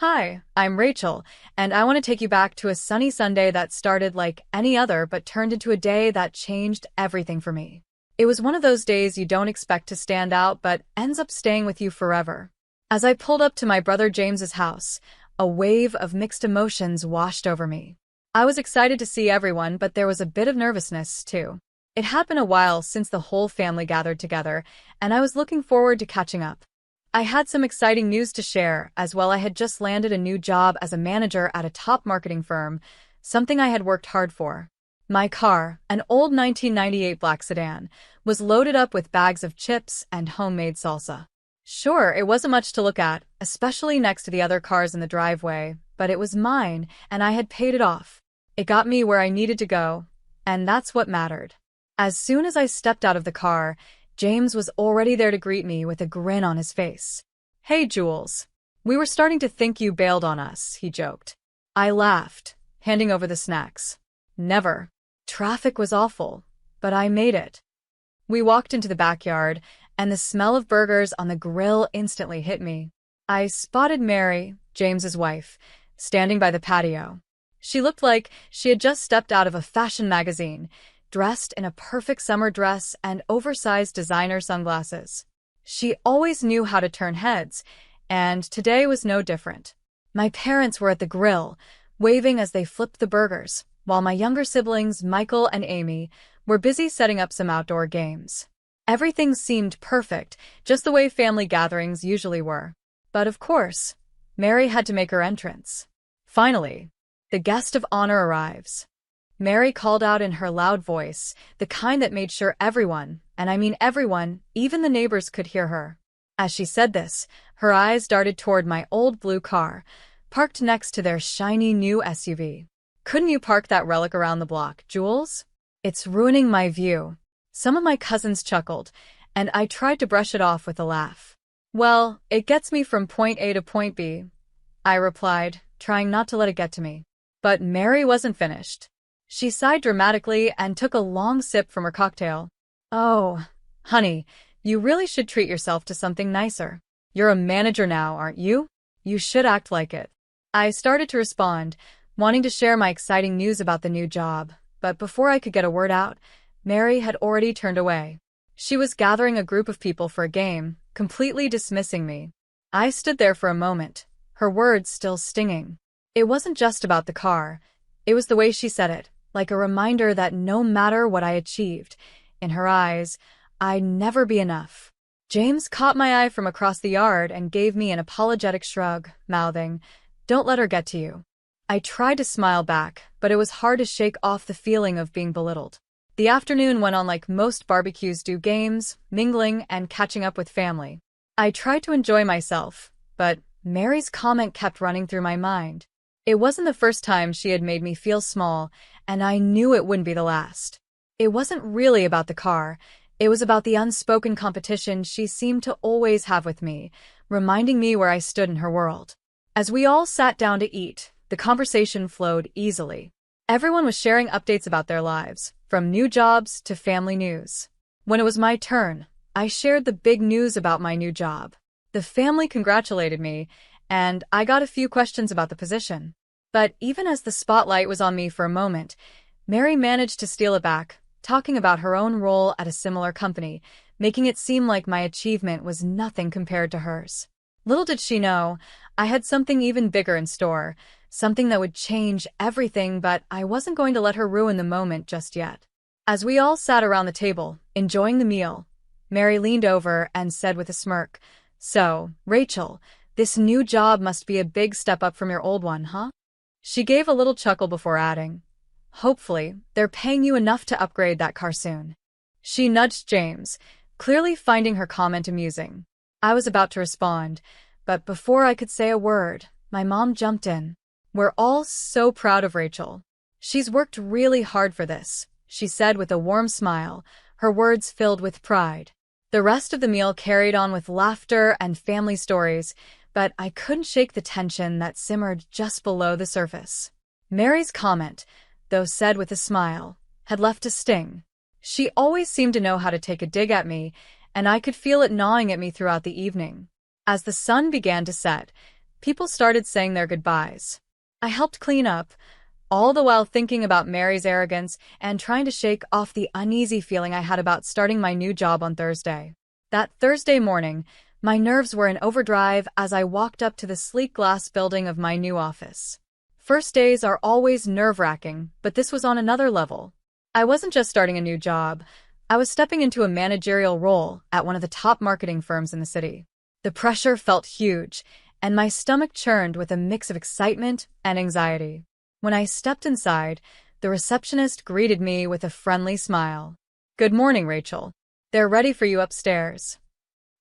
Hi, I'm Rachel, and I want to take you back to a sunny Sunday that started like any other but turned into a day that changed everything for me. It was one of those days you don't expect to stand out but ends up staying with you forever. As I pulled up to my brother James's house, a wave of mixed emotions washed over me. I was excited to see everyone, but there was a bit of nervousness, too. It had been a while since the whole family gathered together, and I was looking forward to catching up. I had some exciting news to share, as well. I had just landed a new job as a manager at a top marketing firm, something I had worked hard for. My car, an old 1998 black sedan, was loaded up with bags of chips and homemade salsa. Sure, it wasn't much to look at, especially next to the other cars in the driveway, but it was mine, and I had paid it off. It got me where I needed to go, and that's what mattered. As soon as I stepped out of the car, James was already there to greet me with a grin on his face. "Hey, Jules. We were starting to think you bailed on us," he joked. I laughed, handing over the snacks. "Never. Traffic was awful, but I made it." We walked into the backyard, and the smell of burgers on the grill instantly hit me. I spotted Mary, James's wife, standing by the patio. She looked like she had just stepped out of a fashion magazine, dressed in a perfect summer dress and oversized designer sunglasses. She always knew how to turn heads, and today was no different. My parents were at the grill, waving as they flipped the burgers, while my younger siblings, Michael and Amy, were busy setting up some outdoor games. Everything seemed perfect, just the way family gatherings usually were. But of course, Mary had to make her entrance. Finally, the guest of honor arrives. Mary called out in her loud voice, the kind that made sure everyone, and I mean everyone, even the neighbors, could hear her. As she said this, her eyes darted toward my old blue car, parked next to their shiny new SUV. "Couldn't you park that relic around the block, Jules? It's ruining my view." Some of my cousins chuckled, and I tried to brush it off with a laugh. "Well, it gets me from point A to point B," I replied, trying not to let it get to me. But Mary wasn't finished. She sighed dramatically and took a long sip from her cocktail. "Oh, honey, you really should treat yourself to something nicer. You're a manager now, aren't you? You should act like it." I started to respond, wanting to share my exciting news about the new job, but before I could get a word out, Mary had already turned away. She was gathering a group of people for a game, completely dismissing me. I stood there for a moment, her words still stinging. It wasn't just about the car. It was the way she said it, like a reminder that no matter what I achieved, in her eyes, I'd never be enough. James caught my eye from across the yard and gave me an apologetic shrug, mouthing, "Don't let her get to you." I tried to smile back, but it was hard to shake off the feeling of being belittled. The afternoon went on like most barbecues do, games, mingling, and catching up with family. I tried to enjoy myself, but Mary's comment kept running through my mind. It wasn't the first time she had made me feel small, and I knew it wouldn't be the last. It wasn't really about the car. It was about the unspoken competition she seemed to always have with me, reminding me where I stood in her world. As we all sat down to eat, the conversation flowed easily. Everyone was sharing updates about their lives, from new jobs to family news. When it was my turn, I shared the big news about my new job. The family congratulated me, and I got a few questions about the position. But even as the spotlight was on me for a moment, Mary managed to steal it back, talking about her own role at a similar company, making it seem like my achievement was nothing compared to hers. Little did she know, I had something even bigger in store, something that would change everything, but I wasn't going to let her ruin the moment just yet. As we all sat around the table, enjoying the meal, Mary leaned over and said with a smirk, "So, Rachel, this new job must be a big step up from your old one, huh?" She gave a little chuckle before adding, "Hopefully, they're paying you enough to upgrade that car soon." She nudged James, clearly finding her comment amusing. I was about to respond, but before I could say a word, my mom jumped in. "We're all so proud of Rachel. She's worked really hard for this," she said with a warm smile, her words filled with pride. The rest of the meal carried on with laughter and family stories, but I couldn't shake the tension that simmered just below the surface. Mary's comment, though said with a smile, had left a sting. She always seemed to know how to take a dig at me, and I could feel it gnawing at me throughout the evening. As the sun began to set, People started saying their goodbyes. I helped clean up, all the while thinking about Mary's arrogance and trying to shake off the uneasy feeling I had about starting my new job on Thursday. That Thursday morning, my nerves were in overdrive as I walked up to the sleek glass building of my new office. First days are always nerve-wracking, but this was on another level. I wasn't just starting a new job. I was stepping into a managerial role at one of the top marketing firms in the city. The pressure felt huge, and my stomach churned with a mix of excitement and anxiety. When I stepped inside, the receptionist greeted me with a friendly smile. "Good morning, Rachel. They're ready for you upstairs."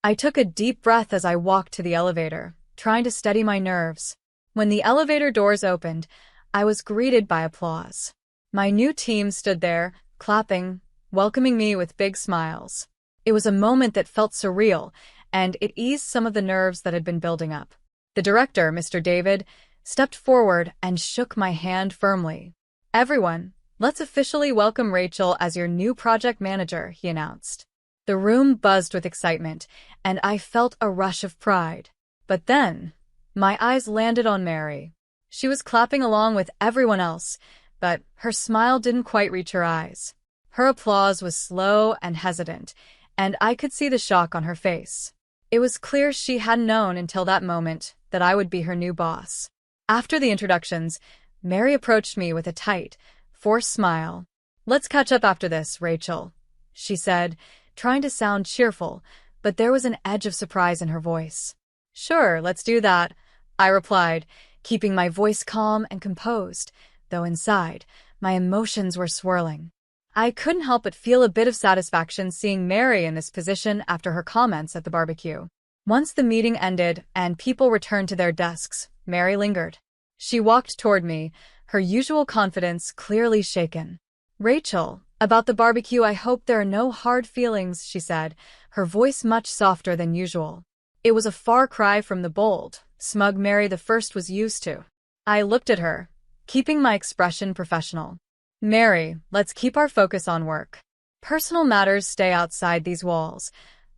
I took a deep breath as I walked to the elevator, trying to steady my nerves. When the elevator doors opened, I was greeted by applause. My new team stood there, clapping, welcoming me with big smiles. It was a moment that felt surreal, and it eased some of the nerves that had been building up. The director, Mr. David, stepped forward and shook my hand firmly. "Everyone, let's officially welcome Rachel as your new project manager," he announced. The room buzzed with excitement, and I felt a rush of pride. But then, my eyes landed on Mary. She was clapping along with everyone else, but her smile didn't quite reach her eyes. Her applause was slow and hesitant, and I could see the shock on her face. It was clear she hadn't known until that moment that I would be her new boss. After the introductions, Mary approached me with a tight, forced smile. "Let's catch up after this, Rachel," she said, trying to sound cheerful, but there was an edge of surprise in her voice. "Sure, let's do that," I replied, keeping my voice calm and composed, though inside, my emotions were swirling. I couldn't help but feel a bit of satisfaction seeing Mary in this position after her comments at the barbecue. Once the meeting ended and people returned to their desks, Mary lingered. She walked toward me, her usual confidence clearly shaken. "Rachel, about the barbecue, I hope there are no hard feelings," she said, her voice much softer than usual. It was a far cry from the bold, smug Mary the first was used to. I looked at her, keeping my expression professional. "Mary, let's keep our focus on work. Personal matters stay outside these walls,"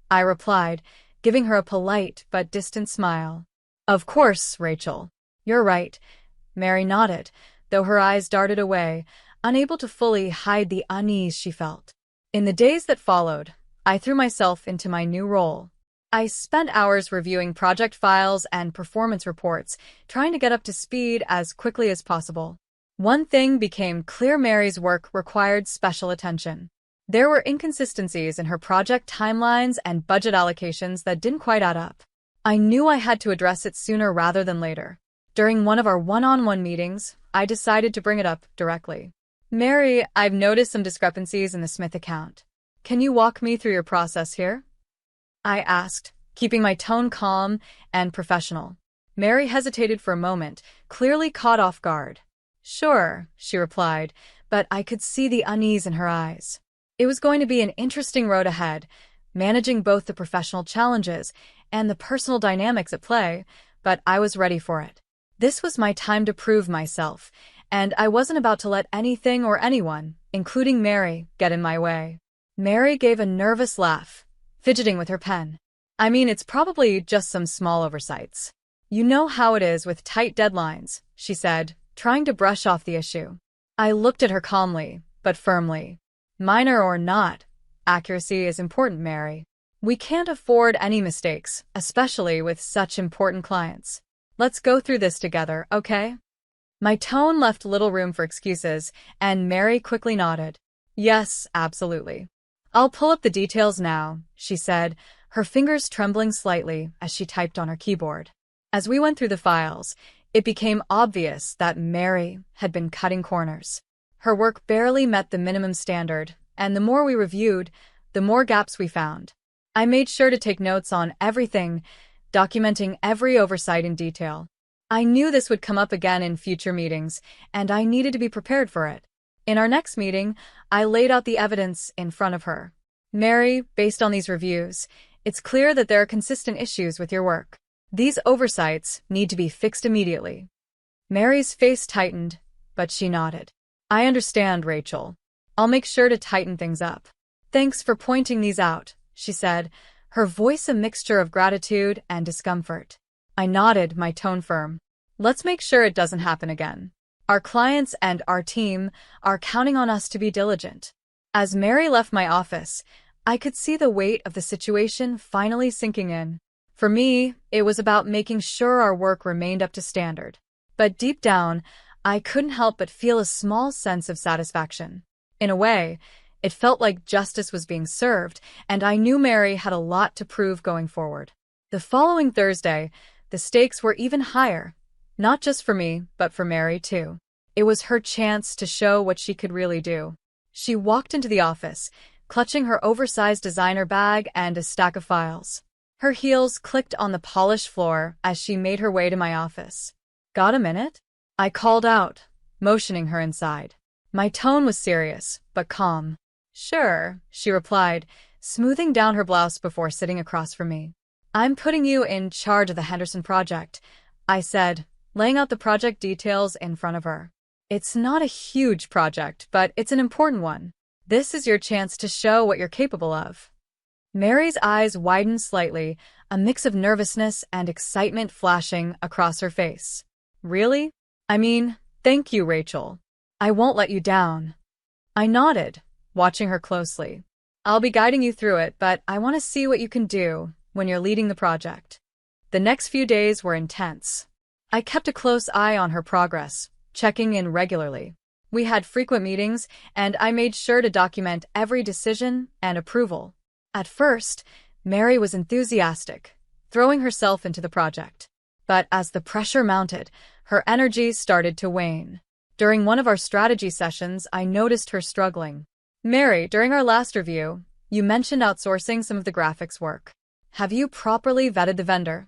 I replied, giving her a polite but distant smile. "Of course, Rachel. You're right," Mary nodded, though her eyes darted away, unable to fully hide the unease she felt. In the days that followed, I threw myself into my new role. I spent hours reviewing project files and performance reports, trying to get up to speed as quickly as possible. One thing became clear: Mary's work required special attention. There were inconsistencies in her project timelines and budget allocations that didn't quite add up. I knew I had to address it sooner rather than later. During one of our one-on-one meetings, I decided to bring it up directly. "Mary, I've noticed some discrepancies in the Smith account. Can you walk me through your process here?" I asked, keeping my tone calm and professional. Mary hesitated for a moment, clearly caught off guard. "Sure," she replied, but I could see the unease in her eyes. It was going to be an interesting road ahead, managing both the professional challenges and the personal dynamics at play, but I was ready for it. This was my time to prove myself, and I wasn't about to let anything or anyone, including Mary, get in my way. Mary gave a nervous laugh, fidgeting with her pen. "I mean, it's probably just some small oversights. You know how it is with tight deadlines," she said, trying to brush off the issue. I looked at her calmly, but firmly. "Minor or not, accuracy is important, Mary. We can't afford any mistakes, especially with such important clients. Let's go through this together, okay?" My tone left little room for excuses, and Mary quickly nodded. "Yes, absolutely. I'll pull up the details now," she said, her fingers trembling slightly as she typed on her keyboard. As we went through the files, it became obvious that Mary had been cutting corners. Her work barely met the minimum standard, and the more we reviewed, the more gaps we found. I made sure to take notes on everything, documenting every oversight in detail. I knew this would come up again in future meetings, and I needed to be prepared for it. In our next meeting, I laid out the evidence in front of her. "Mary, based on these reviews, it's clear that there are consistent issues with your work. These oversights need to be fixed immediately." Mary's face tightened, but she nodded. "I understand, Rachel. I'll make sure to tighten things up. Thanks for pointing these out," she said, her voice a mixture of gratitude and discomfort. I nodded, my tone firm. Let's make sure it doesn't happen again. Our clients and our team are counting on us to be diligent. As Mary left my office, I could see the weight of the situation finally sinking in. For me, it was about making sure our work remained up to standard. But deep down, I couldn't help but feel a small sense of satisfaction. In a way, it felt like justice was being served, and I knew Mary had a lot to prove going forward. The following Thursday, the stakes were even higher. Not just for me, but for Mary too. It was her chance to show what she could really do. She walked into the office, clutching her oversized designer bag and a stack of files. Her heels clicked on the polished floor as she made her way to my office. Got a minute? I called out, motioning her inside. My tone was serious, but calm. Sure, she replied, smoothing down her blouse before sitting across from me. I'm putting you in charge of the Henderson project, I said, laying out the project details in front of her. It's not a huge project, but it's an important one. This is your chance to show what you're capable of. Mary's eyes widened slightly, a mix of nervousness and excitement flashing across her face. Really? I mean, thank you, Rachel. I won't let you down. I nodded, watching her closely. I'll be guiding you through it, but I want to see what you can do when you're leading the project. The next few days were intense. I kept a close eye on her progress, checking in regularly. We had frequent meetings, and I made sure to document every decision and approval. At first, Mary was enthusiastic, throwing herself into the project. But as the pressure mounted, her energy started to wane. During one of our strategy sessions, I noticed her struggling. Mary, during our last review, you mentioned outsourcing some of the graphics work. Have you properly vetted the vendor?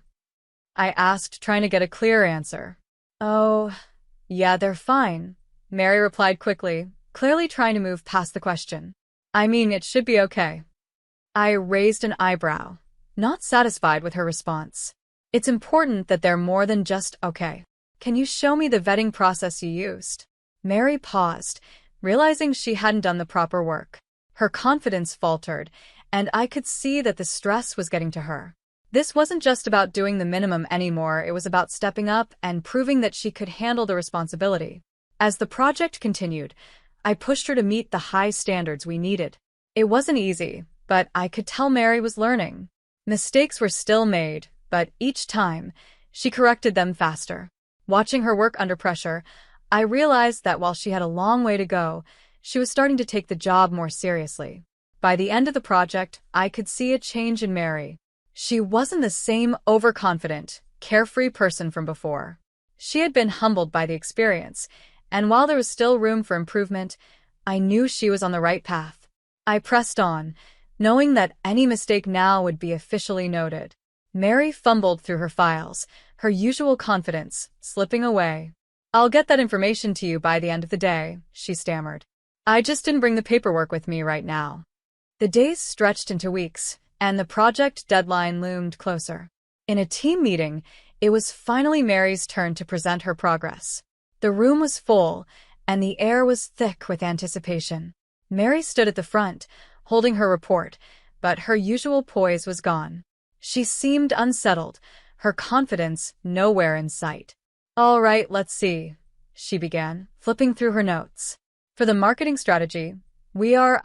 I asked, trying to get a clear answer. Oh, yeah, they're fine, Mary replied quickly, clearly trying to move past the question. I mean, it should be okay. I raised an eyebrow, not satisfied with her response. It's important that they're more than just okay. Can you show me the vetting process you used? Mary paused, realizing she hadn't done the proper work. Her confidence faltered, and I could see that the stress was getting to her. This wasn't just about doing the minimum anymore, it was about stepping up and proving that she could handle the responsibility. As the project continued, I pushed her to meet the high standards we needed. It wasn't easy, but I could tell Mary was learning. Mistakes were still made, but each time, she corrected them faster. Watching her work under pressure, I realized that while she had a long way to go, she was starting to take the job more seriously. By the end of the project, I could see a change in Mary. She wasn't the same overconfident, carefree person from before. She had been humbled by the experience, and while there was still room for improvement, I knew she was on the right path. I pressed on, knowing that any mistake now would be officially noted. Mary fumbled through her files, her usual confidence slipping away. I'll get that information to you by the end of the day, she stammered. I just didn't bring the paperwork with me right now. The days stretched into weeks, and the project deadline loomed closer. In a team meeting, it was finally Mary's turn to present her progress. The room was full, and the air was thick with anticipation. Mary stood at the front, holding her report, but her usual poise was gone. She seemed unsettled, her confidence nowhere in sight. All right, let's see, she began, flipping through her notes. For the marketing strategy, we are,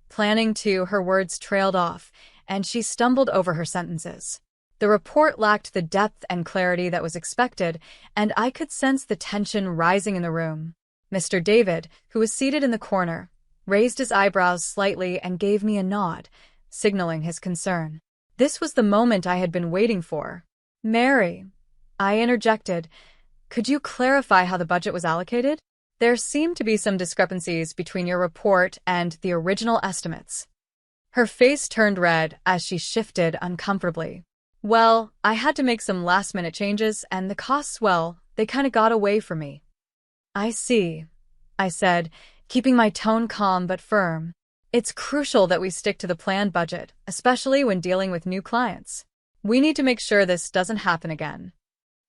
planning to, her words trailed off, and she stumbled over her sentences. The report lacked the depth and clarity that was expected, and I could sense the tension rising in the room. Mr. David, who was seated in the corner, raised his eyebrows slightly and gave me a nod, signaling his concern. This was the moment I had been waiting for. Mary, I interjected, could you clarify how the budget was allocated? There seemed to be some discrepancies between your report and the original estimates. Her face turned red as she shifted uncomfortably. Well, I had to make some last-minute changes, and the costs, well, they kind of got away from me. I see, I said, keeping my tone calm but firm. It's crucial that we stick to the planned budget, especially when dealing with new clients. We need to make sure this doesn't happen again.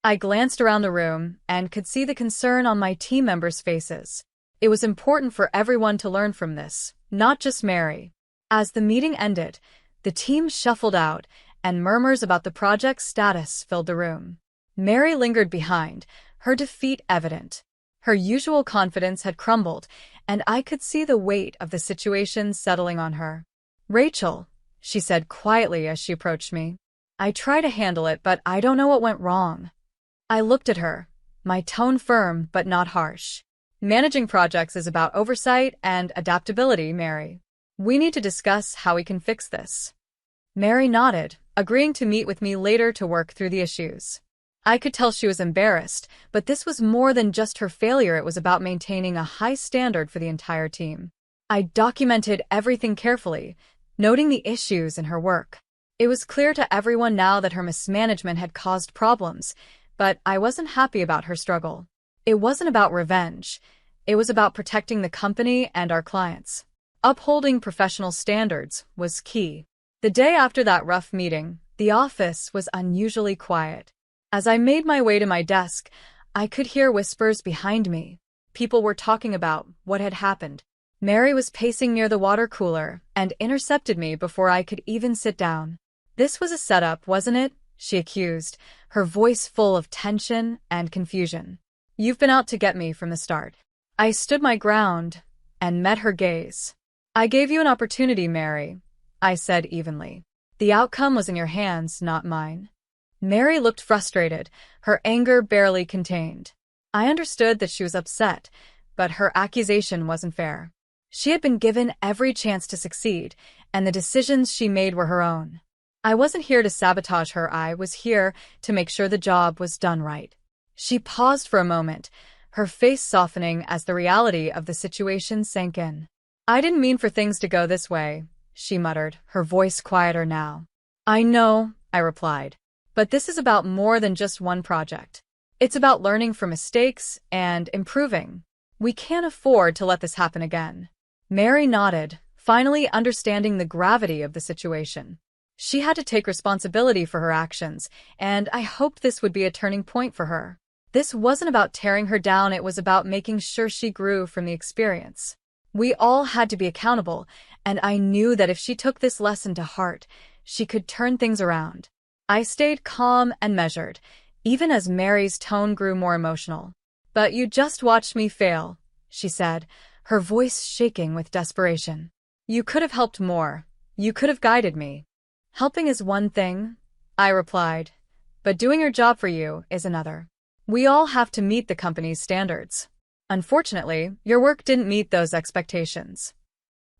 I glanced around the room and could see the concern on my team members' faces. It was important for everyone to learn from this, not just Mary. As the meeting ended, the team shuffled out, and murmurs about the project's status filled the room. Mary lingered behind, her defeat evident. Her usual confidence had crumbled, and I could see the weight of the situation settling on her. "Rachel," she said quietly as she approached me. "I try to handle it, but I don't know what went wrong." I looked at her, my tone firm but not harsh. "Managing projects is about oversight and adaptability, Mary. We need to discuss how we can fix this." Mary nodded, agreeing to meet with me later to work through the issues. I could tell she was embarrassed, but this was more than just her failure. It was about maintaining a high standard for the entire team. I documented everything carefully, noting the issues in her work. It was clear to everyone now that her mismanagement had caused problems, but I wasn't happy about her struggle. It wasn't about revenge. It was about protecting the company and our clients. Upholding professional standards was key. The day after that rough meeting, the office was unusually quiet. As I made my way to my desk, I could hear whispers behind me. People were talking about what had happened. Mary was pacing near the water cooler and intercepted me before I could even sit down. "This was a setup, wasn't it?" she accused, her voice full of tension and confusion. "You've been out to get me from the start." I stood my ground and met her gaze. "I gave you an opportunity, Mary," I said evenly. "The outcome was in your hands, not mine." Mary looked frustrated, her anger barely contained. I understood that she was upset, but her accusation wasn't fair. She had been given every chance to succeed, and the decisions she made were her own. I wasn't here to sabotage her, I was here to make sure the job was done right. She paused for a moment, her face softening as the reality of the situation sank in. "I didn't mean for things to go this way," she muttered, her voice quieter now. "I know," I replied. "But this is about more than just one project. It's about learning from mistakes and improving. We can't afford to let this happen again." Mary nodded, finally understanding the gravity of the situation. She had to take responsibility for her actions, and I hoped this would be a turning point for her. This wasn't about tearing her down, it was about making sure she grew from the experience. We all had to be accountable, and I knew that if she took this lesson to heart, she could turn things around. I stayed calm and measured, even as Mary's tone grew more emotional. "But you just watched me fail," she said, her voice shaking with desperation. "You could have helped more. You could have guided me." "Helping is one thing," I replied, "but doing your job for you is another. We all have to meet the company's standards. Unfortunately, your work didn't meet those expectations."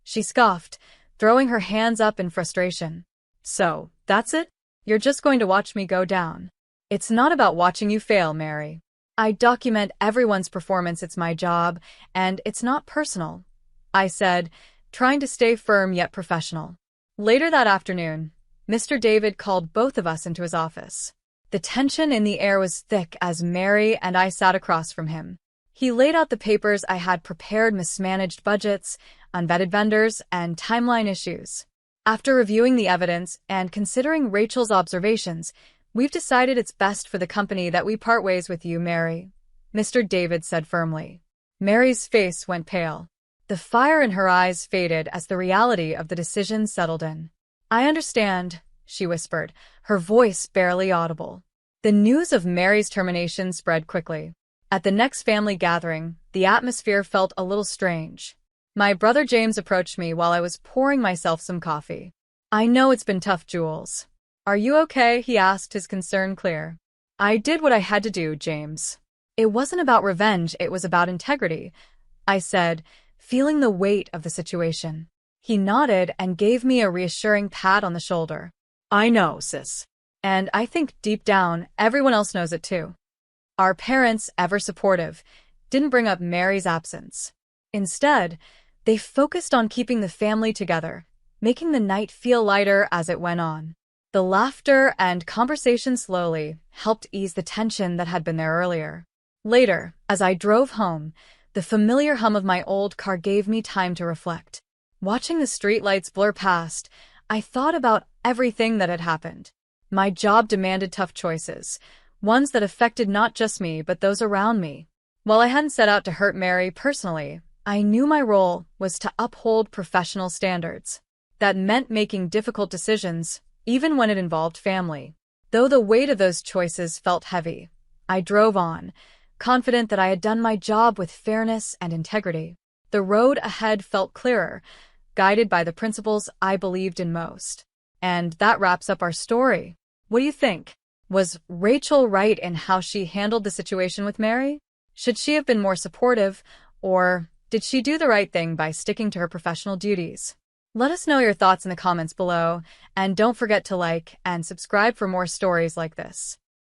She scoffed, throwing her hands up in frustration. "So, that's it? You're just going to watch me go down?" "It's not about watching you fail, Mary. I document everyone's performance, it's my job, and it's not personal," I said, trying to stay firm yet professional. Later that afternoon, Mr. David called both of us into his office. The tension in the air was thick as Mary and I sat across from him. He laid out the papers I had prepared: mismanaged budgets, unvetted vendors, and timeline issues. "After reviewing the evidence and considering Rachel's observations, we've decided it's best for the company that we part ways with you, Mary," Mr. David said firmly. Mary's face went pale. The fire in her eyes faded as the reality of the decision settled in. "I understand," she whispered, her voice barely audible. The news of Mary's termination spread quickly. At the next family gathering, the atmosphere felt a little strange. My brother James approached me while I was pouring myself some coffee. "I know it's been tough, Jules. Are you okay?" he asked, his concern clear. "I did what I had to do, James. It wasn't about revenge, it was about integrity," I said, feeling the weight of the situation. He nodded and gave me a reassuring pat on the shoulder. "I know, sis. And I think deep down, everyone else knows it too." Our parents, ever supportive, didn't bring up Mary's absence. Instead, they focused on keeping the family together, making the night feel lighter as it went on. The laughter and conversation slowly helped ease the tension that had been there earlier. Later, as I drove home, the familiar hum of my old car gave me time to reflect. Watching the streetlights blur past, I thought about everything that had happened. My job demanded tough choices, ones that affected not just me but those around me. While I hadn't set out to hurt Mary personally, I knew my role was to uphold professional standards. That meant making difficult decisions, even when it involved family. Though the weight of those choices felt heavy, I drove on, confident that I had done my job with fairness and integrity. The road ahead felt clearer, guided by the principles I believed in most. And that wraps up our story. What do you think? Was Rachel right in how she handled the situation with Mary? Should she have been more supportive, or did she do the right thing by sticking to her professional duties? Let us know your thoughts in the comments below, and don't forget to like and subscribe for more stories like this.